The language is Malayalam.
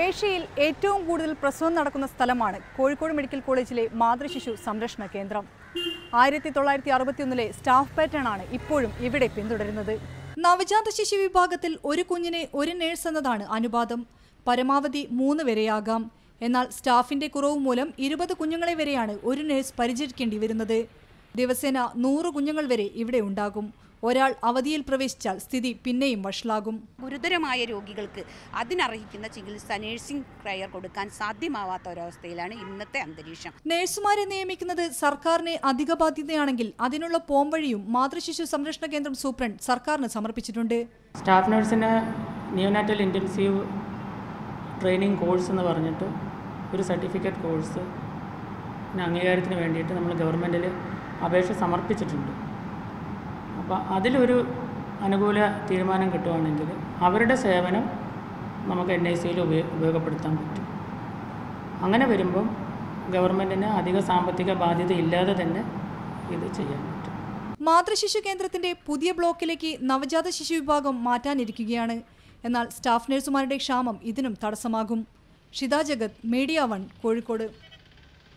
ഏഷ്യയിൽ ഏറ്റവും കൂടുതൽ പ്രസവം നടക്കുന്ന സ്ഥലമാണ് കോഴിക്കോട് മെഡിക്കൽ കോളേജിലെ മാതൃശിശു സംരക്ഷണ കേന്ദ്രം. 1961 സ്റ്റാഫ് പാറ്റേൺ ആണ് ഇപ്പോഴും ഇവിടെ പിന്തുടരുന്നത്. നവജാത ശിശു വിഭാഗത്തിൽ ഒരു കുഞ്ഞിനെ ഒരു നേഴ്സ് എന്നതാണ് അനുപാതം. പരമാവധി 3 വരെയാകാം. എന്നാൽ സ്റ്റാഫിന്റെ കുറവ് മൂലം 20 കുഞ്ഞുങ്ങളെ വരെയാണ് ഒരു നേഴ്സ് പരിചരിക്കേണ്ടി വരുന്നത്. ദിവസേന 100 കുഞ്ഞുങ്ങൾ വരെ ഇവിടെ ഉണ്ടാകും. ഒരാൾ അവധിയിൽ പ്രവേശിച്ചാൽ സ്ഥിതി പിന്നെയും വഷളാകും. ഗുരുതരമായ രോഗികൾക്ക് അതിനർഹിക്കുന്ന ചികിത്സ നഴ്സിംഗ് കെയർ കൊടുക്കാൻ സാധ്യമാവാത്ത ഒരവസ്ഥയിലാണ് ഇന്നത്തെ അന്തരീക്ഷം. നഴ്സുമാരെ നിയമിക്കുന്നത് സർക്കാരിന് അധിക ബാധ്യതയാണെങ്കിൽ അതിനുള്ള പോംവഴിയും മാതൃശിശു സംരക്ഷണ കേന്ദ്രം സൂപ്രണ്ട് സർക്കാരിന് സമർപ്പിച്ചിട്ടുണ്ട്. സ്റ്റാഫ് നഴ്സിന് നിയോനാറ്റൽ ഇൻറ്റൻസീവ് ട്രെയിനിങ് കോഴ്സ് എന്ന് പറഞ്ഞിട്ട് ഒരു സർട്ടിഫിക്കറ്റ് കോഴ്സ് അംഗീകാരത്തിന് വേണ്ടിയിട്ട് നമ്മൾ ഗവൺമെൻറ്റിൽ അപേക്ഷ സമർപ്പിച്ചിട്ടുണ്ട്. അപ്പോൾ അതിലൊരു അനുകൂല തീരുമാനം കിട്ടുവാണെങ്കിൽ അവരുടെ സേവനം നമുക്ക് NICയിൽ ഉപയോഗപ്പെടുത്താൻ പറ്റും. അങ്ങനെ വരുമ്പം ഗവൺമെൻറ്റിന് അധിക സാമ്പത്തിക ബാധ്യത ഇല്ലാതെ തന്നെ ഇത് ചെയ്യാൻ പറ്റും. മാതൃശിശു കേന്ദ്രത്തിന്റെ പുതിയ ബ്ലോക്കിലേക്ക് നവജാത ശിശു വിഭാഗം മാറ്റാനിരിക്കുകയാണ്. എന്നാൽ സ്റ്റാഫ് നഴ്സുമാരുടെ ക്ഷാമം ഇതിനും തടസ്സമാകും. ഷിത ജഗത്, മീഡിയ 1, കോഴിക്കോട്.